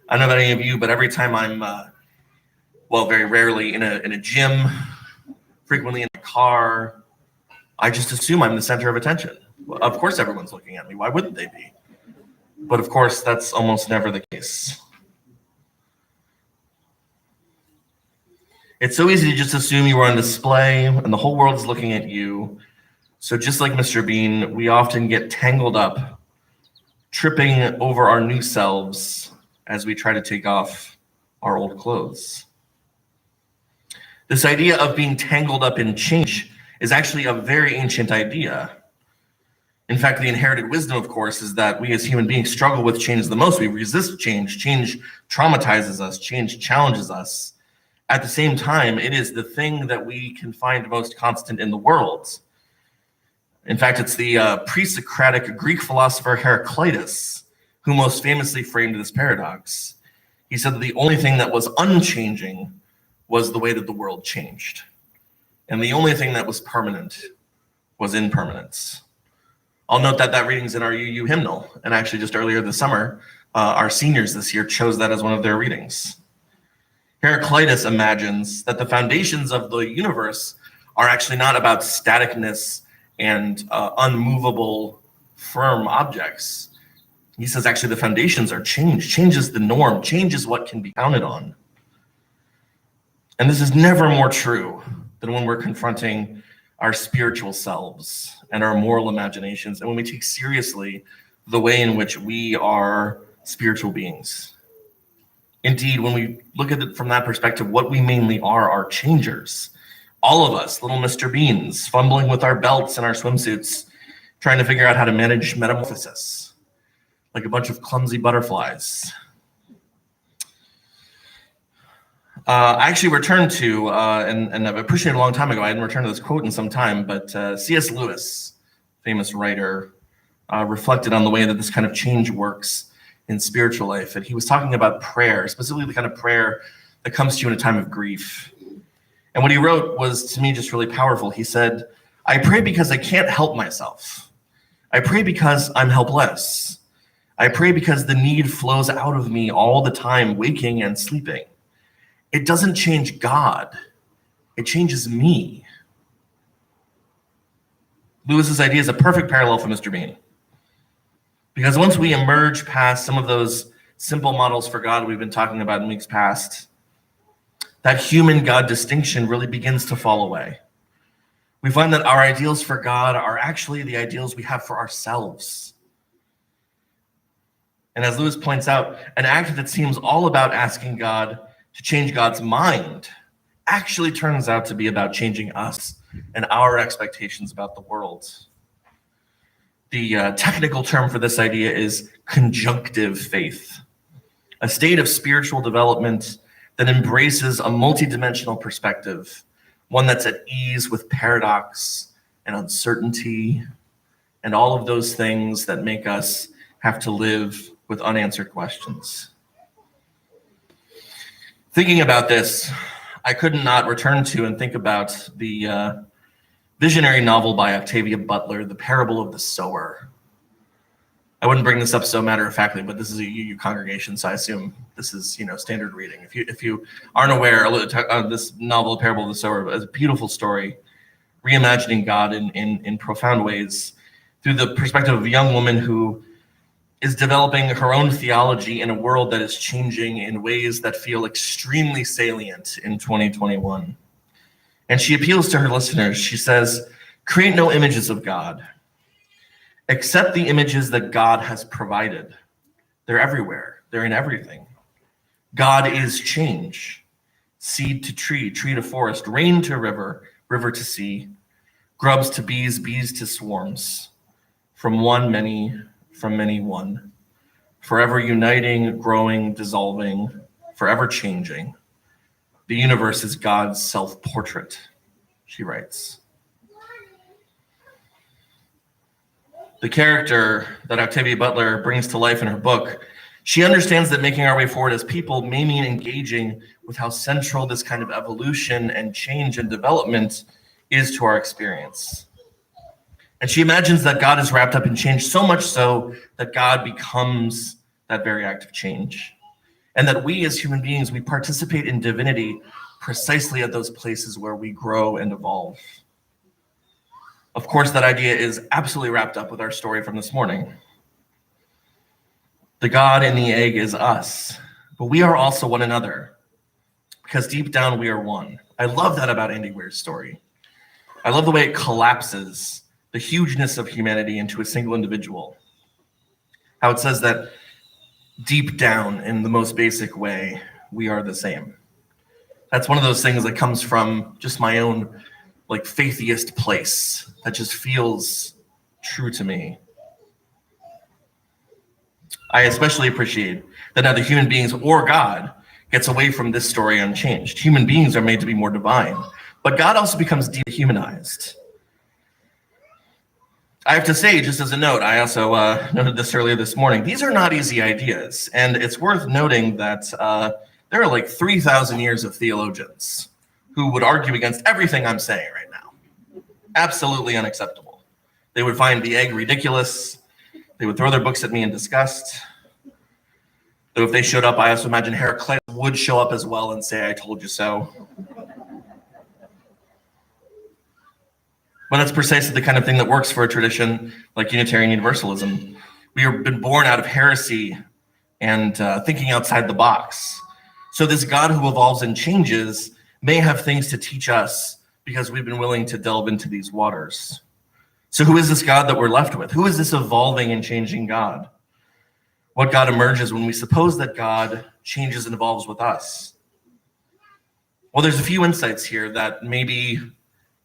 I don't know about any of you, but every time I'm, very rarely in a gym, frequently in a car, I just assume I'm the center of attention. Well, of course, everyone's looking at me. Why wouldn't they be? But of course, that's almost never the case. It's so easy to just assume you are on display and the whole world is looking at you. So just like Mr. Bean, we often get tangled up, tripping over our new selves as we try to take off our old clothes. This idea of being tangled up in change is actually a very ancient idea. In fact, the inherited wisdom, of course, is that we as human beings struggle with change the most. We resist change. Change traumatizes us. Change challenges us. At the same time, it is the thing that we can find most constant in the world. In fact, it's the pre-Socratic Greek philosopher Heraclitus who most famously framed this paradox. He said that the only thing that was unchanging was the way that the world changed. And the only thing that was permanent was impermanence. I'll note that that reading's in our UU hymnal. And actually just earlier this summer, our seniors this year chose that as one of their readings. Heraclitus imagines that the foundations of the universe are actually not about staticness and unmovable, firm objects. He says actually the foundations are change. Change is the norm. Change is what can be counted on. And this is never more true than when we're confronting our spiritual selves and our moral imaginations, and when we take seriously the way in which we are spiritual beings. Indeed, when we look at it from that perspective, what we mainly are changers. All of us, little Mr. Beans, fumbling with our belts and our swimsuits, trying to figure out how to manage metamorphosis, like a bunch of clumsy butterflies. I actually returned to, and I've appreciated a long time ago, I hadn't returned to this quote in some time, but C.S. Lewis, famous writer, reflected on the way that this kind of change works in spiritual life. And he was talking about prayer, specifically the kind of prayer that comes to you in a time of grief. And what he wrote was, to me, just really powerful. He said, "I pray because I can't help myself. I pray because I'm helpless. I pray because the need flows out of me all the time, waking and sleeping. It doesn't change God. It changes me." Lewis's idea is a perfect parallel for Mr. Bean. Because once we emerge past some of those simple models for God we've been talking about in weeks past, that human-God distinction really begins to fall away. We find that our ideals for God are actually the ideals we have for ourselves. And as Lewis points out, an act that seems all about asking God to change God's mind actually turns out to be about changing us and our expectations about the world. The technical term for this idea is conjunctive faith, a state of spiritual development that embraces a multidimensional perspective, one that's at ease with paradox and uncertainty and all of those things that make us have to live with unanswered questions. Thinking about this, I couldn't not return to and think about the visionary novel by Octavia Butler, The Parable of the Sower. I wouldn't bring this up so matter-of-factly, but this is a UU congregation, so I assume this is, standard reading. If you aren't aware, this novel, The Parable of the Sower, is a beautiful story, reimagining God in profound ways through the perspective of a young woman who is developing her own theology in a world that is changing in ways that feel extremely salient in 2021. And she appeals to her listeners. She says, "Create no images of God. Accept the images that God has provided. They're everywhere. They're in everything. God is change. Seed to tree, tree to forest, rain to river, river to sea, grubs to bees, bees to swarms. From one, many, from many, one. Forever uniting, growing, dissolving, forever changing. The universe is God's self-portrait," she writes. The character that Octavia Butler brings to life in her book, she understands that making our way forward as people may mean engaging with how central this kind of evolution and change and development is to our experience. And she imagines that God is wrapped up in change, so much so that God becomes that very act of change. and that we as human beings, we participate in divinity precisely at those places where we grow and evolve. Of course, that idea is absolutely wrapped up with our story from this morning. The God in the egg is us, but we are also one another, because deep down we are one. I love that about Andy Weir's story. I love the way it collapses the hugeness of humanity into a single individual. How it says that deep down, in the most basic way, we are the same. That's one of those things that comes from just my own faith-theist place that just feels true to me. I especially appreciate that neither human beings or God gets away from this story unchanged. Human beings are made to be more divine, but God also becomes dehumanized. I have to say, just as a note, I also noted this earlier this morning, these are not easy ideas, and it's worth noting that there are 3,000 years of theologians who would argue against everything I'm saying right now. Absolutely unacceptable. They would find the egg ridiculous. They would throw their books at me in disgust. Though if they showed up, I also imagine Heraclitus would show up as well and say, "I told you so." But that's precisely the kind of thing that works for a tradition like Unitarian Universalism. We have been born out of heresy and thinking outside the box. So this God who evolves and changes may have things to teach us because we've been willing to delve into these waters. So who is this God that we're left with? Who is this evolving and changing God? What God emerges when we suppose that God changes and evolves with us? Well, there's a few insights here that maybe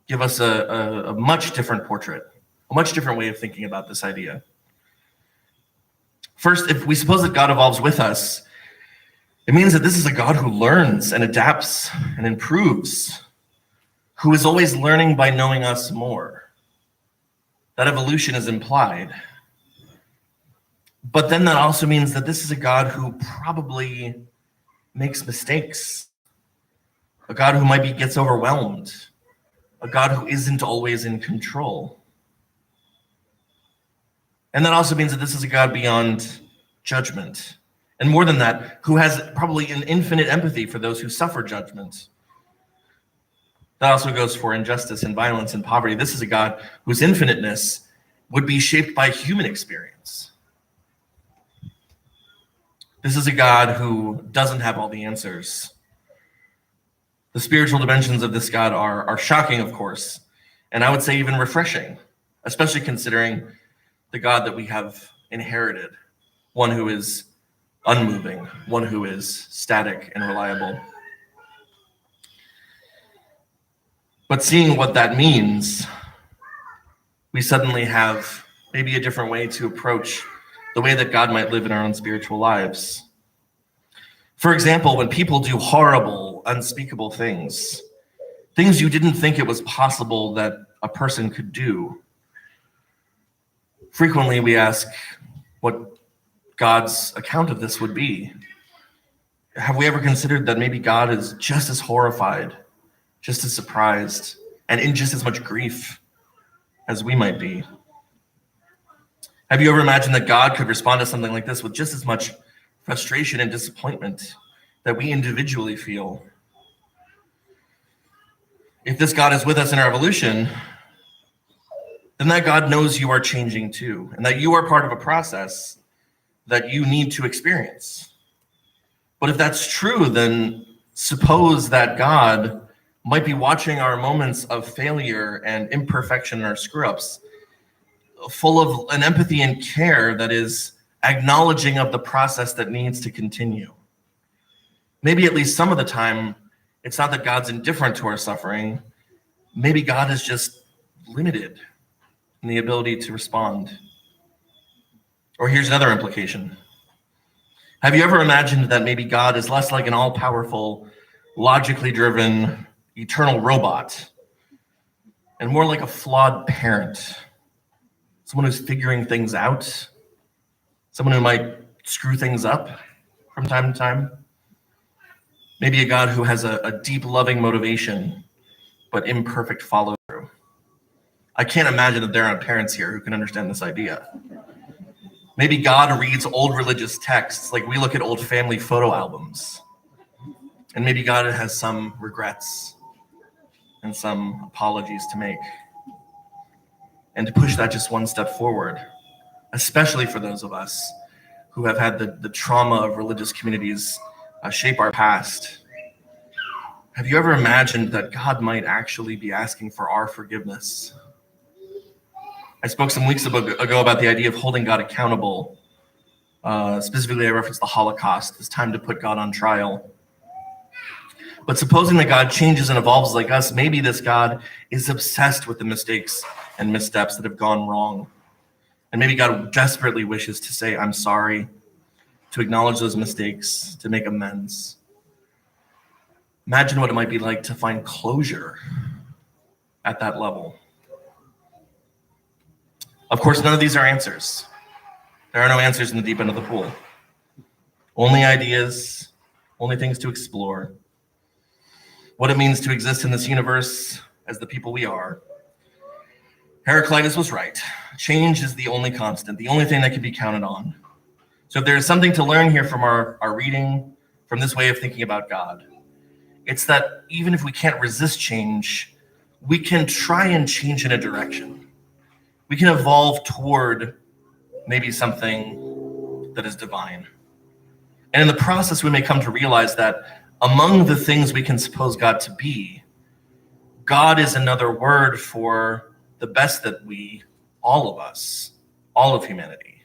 give us a much different portrait, a much different way of thinking about this idea. First, if we suppose that God evolves with us, it means that this is a God who learns and adapts and improves, who is always learning by knowing us more. That evolution is implied. But then that also means that this is a God who probably makes mistakes, a God who maybe gets overwhelmed, a God who isn't always in control. And that also means that this is a God beyond judgment. And more than that, who has probably an infinite empathy for those who suffer judgment. That also goes for injustice and violence and poverty. This is a God whose infiniteness would be shaped by human experience. This is a God who doesn't have all the answers. The spiritual dimensions of this God are shocking, of course, and I would say even refreshing, especially considering the God that we have inherited, one who is unmoving, one who is static and reliable. But seeing what that means, we suddenly have maybe a different way to approach the way that God might live in our own spiritual lives. For example, when people do horrible, unspeakable things you didn't think it was possible that a person could do, frequently we ask what God's account of this would be. Have we ever considered that maybe God is just as horrified, just as surprised, and in just as much grief as we might be? Have you ever imagined that God could respond to something like this with just as much frustration and disappointment that we individually feel? If this God is with us in our evolution, then that God knows you are changing too, and that you are part of a process that you need to experience. But if that's true, then suppose that God might be watching our moments of failure and imperfection and our screw-ups, full of an empathy and care that is acknowledging of the process that needs to continue. Maybe at least some of the time, it's not that God's indifferent to our suffering. Maybe God is just limited in the ability to respond. Or here's another implication. Have you ever imagined that maybe God is less like an all-powerful, logically driven, eternal robot, and more like a flawed parent, someone who's figuring things out, someone who might screw things up from time to time? Maybe a God who has a deep, loving motivation, but imperfect follow-through. I can't imagine that there aren't parents here who can understand this idea. Maybe God reads old religious texts like we look at old family photo albums. And maybe God has some regrets and some apologies to make. And to push that just one step forward, especially for those of us who have had the trauma of religious communities shape our past. Have you ever imagined that God might actually be asking for our forgiveness? I spoke some weeks ago about the idea of holding God accountable. Specifically, I referenced the Holocaust. It's time to put God on trial. But supposing that God changes and evolves like us, maybe this God is obsessed with the mistakes and missteps that have gone wrong. And maybe God desperately wishes to say, I'm sorry, to acknowledge those mistakes, to make amends. Imagine what it might be like to find closure at that level. Of course, none of these are answers. There are no answers in the deep end of the pool. Only ideas, only things to explore. What it means to exist in this universe as the people we are. Heraclitus was right. Change is the only constant, the only thing that can be counted on. So if there is something to learn here from our reading, from this way of thinking about God, it's that even if we can't resist change, we can try and change in a direction. We can evolve toward maybe something that is divine. And in the process, we may come to realize that among the things we can suppose God to be, God is another word for the best that we, all of us, all of humanity,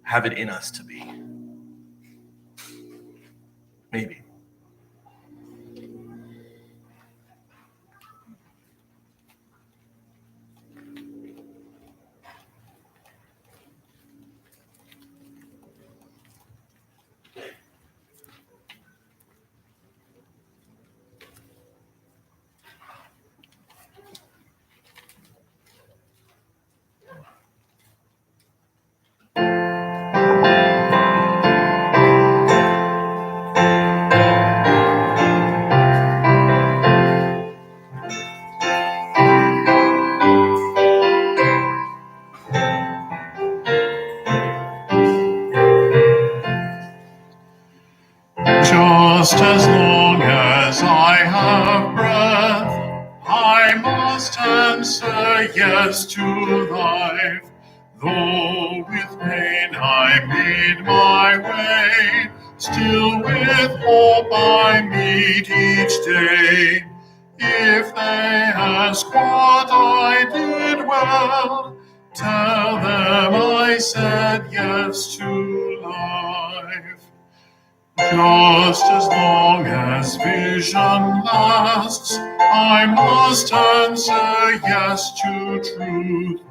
have it in us to be. Maybe. Just as long as I have breath, I must answer yes to life. Though with pain I made my way, still with hope I meet each day. If they ask what I did well, tell them I said yes to life. Just as long as vision lasts, I must answer yes to truth.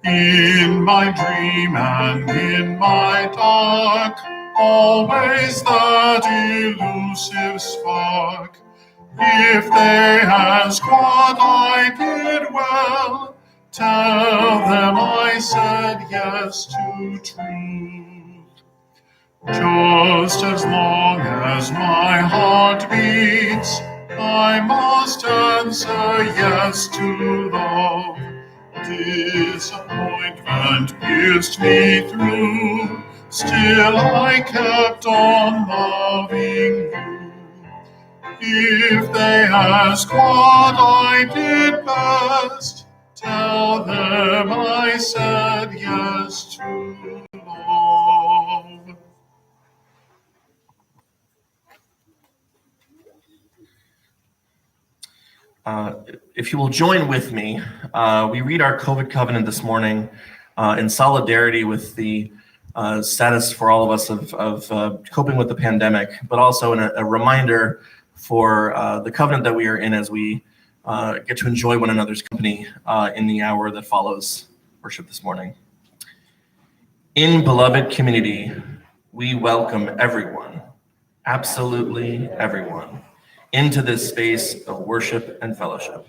In my dream and in my dark, always that elusive spark. If they ask what I did well, tell them I said yes to truth. Just as long as my heart beats, I must answer yes to love. Disappointment pierced me through, still I kept on loving you. If they ask what I did best, tell them I said yes to love. If you will join with me, we read our COVID covenant this morning in solidarity with the status for all of us of coping with the pandemic, but also in a reminder for the covenant that we are in as we get to enjoy one another's company in the hour that follows worship this morning. In beloved community, we welcome everyone, absolutely everyone, into this space of worship and fellowship.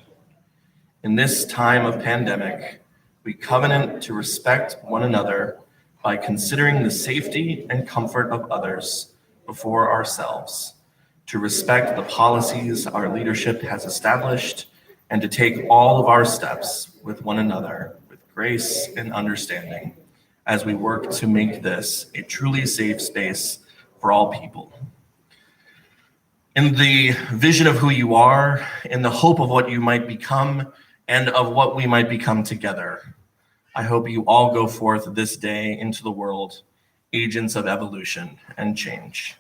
In this time of pandemic, we covenant to respect one another by considering the safety and comfort of others before ourselves, to respect the policies our leadership has established, and to take all of our steps with one another with grace and understanding, as we work to make this a truly safe space for all people. In the vision of who you are, in the hope of what you might become, and of what we might become together, I hope you all go forth this day into the world, agents of evolution and change.